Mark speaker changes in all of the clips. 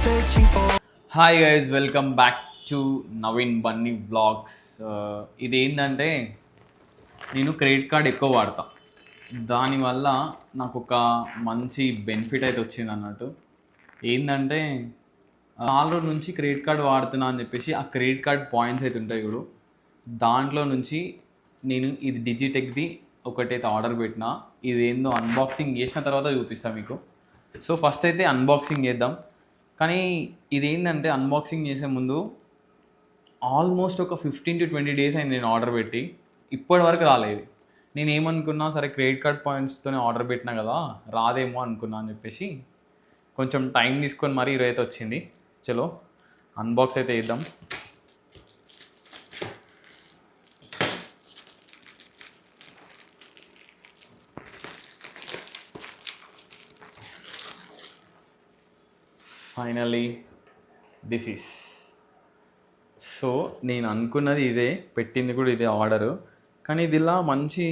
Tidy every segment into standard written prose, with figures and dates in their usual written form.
Speaker 1: Hi guys, welcome back to Naveen Bunny vlogs. ఇది ఏంటంటే నేను క్రెడిట్ కార్డ్ ఎక్కువ వాడతా. దానివల్ల నాకు ఒక మంచి బెనిఫిట్ అయితే వచ్చింది అన్నట్టు. ఏంటంటే చాలా రోజుల నుంచి క్రెడిట్ కార్డ్ వాడుతున్నా అని చెప్పేసి ఆ క్రెడిట్ కార్డ్ పాయింట్స్ అయితే ఉంటాయి ఇప్పుడు. దాంట్లో నుంచి నేను ఇది డిజిటెక్ది ఒకటైతే ఆర్డర్ పెట్టినా. ఇది ఏందో అన్బాక్సింగ్ చేసిన తర్వాత చూపిస్తాను మీకు. సో ఫస్ట్ అయితే అన్బాక్సింగ్ చేద్దాం. కానీ ఇదేంటంటే అన్బాక్సింగ్ చేసే ముందు ఆల్మోస్ట్ ఒక 15 to 20 డేస్ అయింది నేను ఆర్డర్ పెట్టి. ఇప్పటి వరకు రాలేదు. నేను ఏమనుకున్నా, సరే క్రెడిట్ కార్డ్ పాయింట్స్తోనే ఆర్డర్ పెట్టినా కదా, రాదేమో అనుకున్నా అని చెప్పేసి కొంచెం టైం తీసుకొని మరీ ఈరోజు అయితే వచ్చింది. చలో అన్బాక్స్ అయితే చేద్దాం. Finally this is. సో నేను అనుకున్నది ఇదే, పెట్టింది కూడా ఇదే ఆర్డరు. కానీ ఇది ఇలా మంచి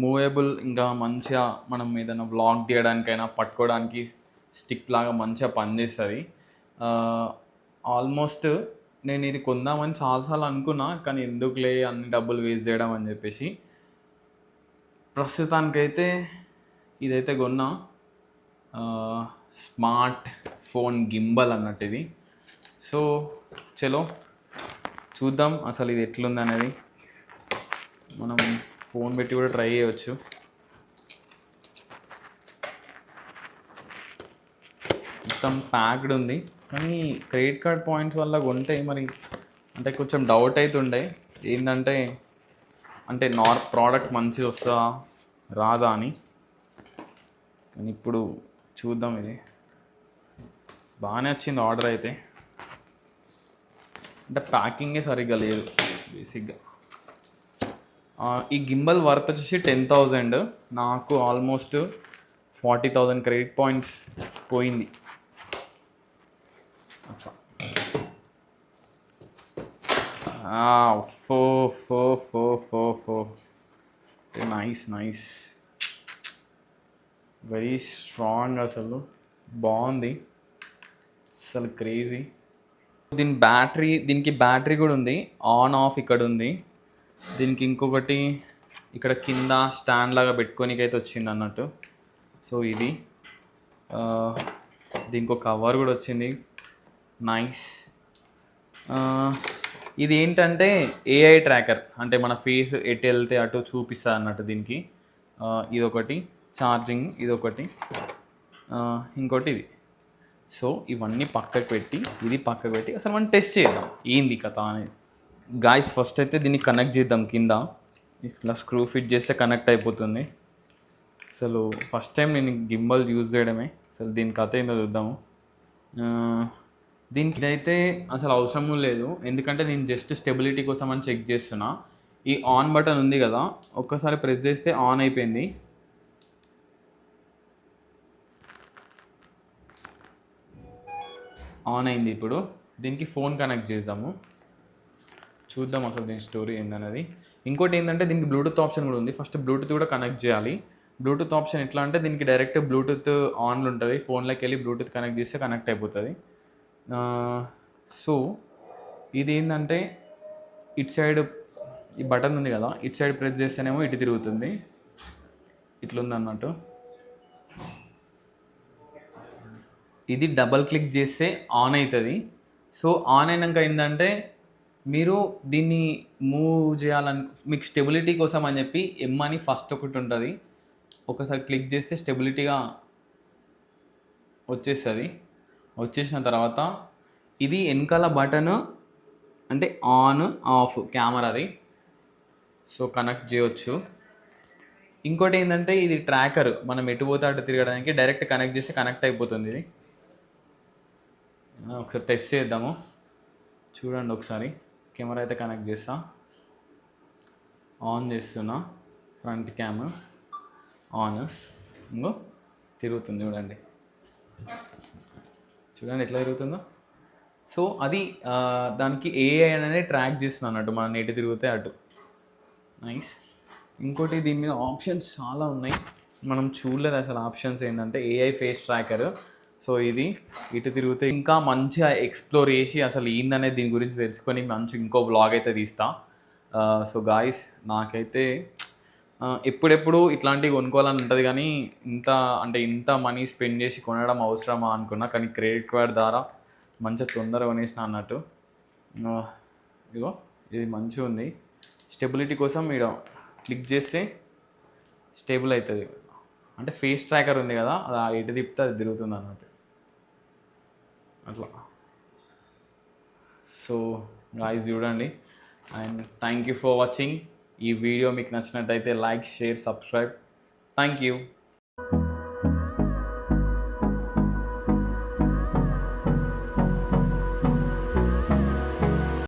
Speaker 1: మూవేబుల్, ఇంకా మంచిగా మనం ఏదైనా వ్లాగ్ తీయడానికైనా పట్టుకోవడానికి స్టిక్ లాగా మంచిగా పనిచేస్తుంది. ఆల్మోస్ట్ నేను ఇది కొందామని చాలాసార్లు అనుకున్నా, కానీ ఎందుకులే అన్ని డబ్బులు వేస్ట్ చేయడం అని చెప్పేసి ప్రస్తుతానికైతే ఇదైతే కొన్నా. స్మార్ట్ ఫోన్ గింబల్ అన్నట్టు ఇది. సో చలో చూద్దాం అసలు ఇది ఎట్లుంది అనేది. మనం ఫోన్ పెట్టి కూడా ట్రై చేయవచ్చు. మొత్తం ప్యాక్డ్ ఉంది. కానీ క్రెడిట్ కార్డ్ పాయింట్స్ వల్ల కొంటే మరి అంటే కొంచెం డౌట్ అవుతుండే ఏంటంటే, అంటే ప్రోడక్ట్ మంచిగా వస్తుందా రాదా అని. కానీ ఇప్పుడు చూద్దాం. ఇది బాగానే వచ్చింది ఆర్డర్ అయితే. అంటే ప్యాకింగే సరిగ్గా లేదు బేసిక్గా. ఈ గింబల్ వర్త్ వచ్చేసి 10,000. నాకు ఆల్మోస్ట్ 40,000 క్రెడిట్ పాయింట్స్ పోయింది. నైస్ వెరీ స్ట్రాంగ్, అసలు బాగుంది, అసలు క్రేజీ. దీనికి బ్యాటరీ కూడా ఉంది, ఆన్ ఆఫ్ ఇక్కడ ఉంది. దీనికి ఇంకొకటి ఇక్కడ కింద స్టాండ్ లాగా పెట్టుకోనికి అయితే వచ్చింది అన్నట్టు. సో ఇది దీనికి ఒక కవర్ కూడా వచ్చింది, నైస్. ఇది ఏంటంటే ఏఐ ట్రాకర్, అంటే మన ఫేస్ ఎటు వెళ్తే అటు చూపిస్తుంది అన్నట్టు దీనికి. ఇదొకటి ఛార్జింగ్, ఇదొకటి, ఇంకోటి ఇది. సో ఇవన్నీ పక్కకు పెట్టి ఇది పక్కకు పెట్టి అసలు మనం టెస్ట్ చేద్దాం ఏంది కథ అనేది. గాయస్ ఫస్ట్ అయితే దీన్ని కనెక్ట్ చేద్దాం. కింద ఇలా స్క్రూ ఫిట్ చేస్తే కనెక్ట్ అయిపోతుంది. అసలు ఫస్ట్ టైం నేను గింబల్ యూజ్ చేయడమే. అసలు దీని కథ ఏందో చూద్దాము. దీనికి ఇదైతే అసలు అవసరం లేదు, ఎందుకంటే నేను జస్ట్ స్టెబిలిటీ కోసం అని చెక్ చేస్తున్నా. ఈ ఆన్ బటన్ ఉంది కదా, ఒక్కసారి ప్రెస్ చేస్తే ఆన్ అయిపోయింది. ఆన్ అయింది. ఇప్పుడు దీనికి ఫోన్ కనెక్ట్ చేద్దాము, చూద్దాం అసలు దీని స్టోరీ ఏందనేది. ఇంకోటి ఏంటంటే దీనికి బ్లూటూత్ ఆప్షన్ కూడా ఉంది. ఫస్ట్ బ్లూటూత్ కూడా కనెక్ట్ చేయాలి. బ్లూటూత్ ఆప్షన్ ఎట్లా అంటే దీనికి డైరెక్ట్ బ్లూటూత్ ఆన్లో ఉంటుంది, ఫోన్లోకి వెళ్ళి బ్లూటూత్ కనెక్ట్ చేస్తే కనెక్ట్ అయిపోతుంది. సో ఇది ఏంటంటే ఇటు సైడ్ ఈ బటన్ ఉంది కదా, ఇటు సైడ్ ప్రెస్ చేస్తేనేమో ఇటు తిరుగుతుంది, ఇట్లుంది అన్నట్టు. ఇది డబల్ క్లిక్ చేస్తే ఆన్ అవుతుంది. సో ఆన్ అయినాక ఏంటంటే మీరు దీన్ని మూవ్ చేయాలని, మీకు స్టెబిలిటీ కోసం అని చెప్పి ఎమ్ అని ఫస్ట్ ఒకటి ఉంటుంది. ఒకసారి క్లిక్ చేస్తే స్టెబిలిటీగా వచ్చేస్తుంది. వచ్చేసిన తర్వాత ఇది వెనకాల బటన్ అంటే ఆన్ ఆఫ్ కెమెరాది. సో కనెక్ట్ చేయవచ్చు. ఇంకోటి ఏంటంటే ఇది ట్రాకర్, మనం ఎటు పోతే అటు తిరగడానికి డైరెక్ట్ కనెక్ట్ చేస్తే కనెక్ట్ అయిపోతుంది. ఇది ఒకసారి టెస్ట్ చేద్దాము, చూడండి ఒకసారి. కెమెరా అయితే కనెక్ట్ చేస్తా, ఆన్ చేస్తున్నా, ఫ్రంట్ క్యామ్ ఆన్, ఇంకో తిరుగుతుంది చూడండి. చూడండి ఎట్లా తిరుగుతుందో. సో అది దానికి ఏఐ అనేది ట్రాక్ చేస్తుంది అన్నట్టు, మనం ఎటు తిరిగితే అటు. నైస్. ఇంకోటి దీని మీద ఆప్షన్స్ చాలా ఉన్నాయి, మనం చూడలేదు అసలు. ఆప్షన్స్ ఏంటంటే ఏఐ ఫేస్ ట్రాకర్, సో ఇది ఇటు తిరిగితే ఇంకా మంచిగా ఎక్స్ప్లోర్ చేసి అసలు ఏందనేది దీని గురించి తెలుసుకొని మంచి ఇంకో బ్లాగ్ అయితే తీస్తా. సో గాయస్ నాకైతే ఎప్పుడెప్పుడు ఇట్లాంటివి కొనుక్కోవాలని ఉంటుంది కానీ ఇంత మనీ స్పెండ్ చేసి కొనడం అవసరమా అనుకున్నా, కానీ క్రెడిట్ కార్డ్ ద్వారా మంచిగా తొందరగా కొనేసిన అన్నట్టు. ఇగో ఇది మంచిగా ఉంది. స్టెబిలిటీ కోసం ఇక్కడ క్లిక్ చేస్తే స్టేబుల్ అవుతుంది. అంటే ఫేస్ ట్రాకర్ ఉంది కదా, అది ఎటు తిప్పితే అది తిరుగుతుంది అన్నట్టు అట్లా. సో గాయ్స్ చూడండి, and thank you for watching. ఈ వీడియో మీకు నచ్చినట్టయితే like, share, subscribe. Thank you.